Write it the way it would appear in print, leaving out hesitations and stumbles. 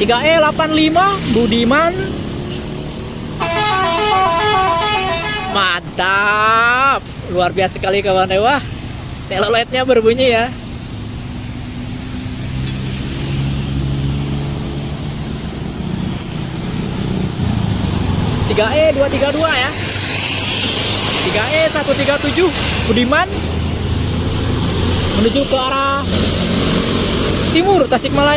3E85 Budiman. Mantap, luar biasa sekali kawan. Wah, teloletnya berbunyi ya. Tiga E 232 ya. 3E137 Budiman menuju ke arah timur Tasikmalaya.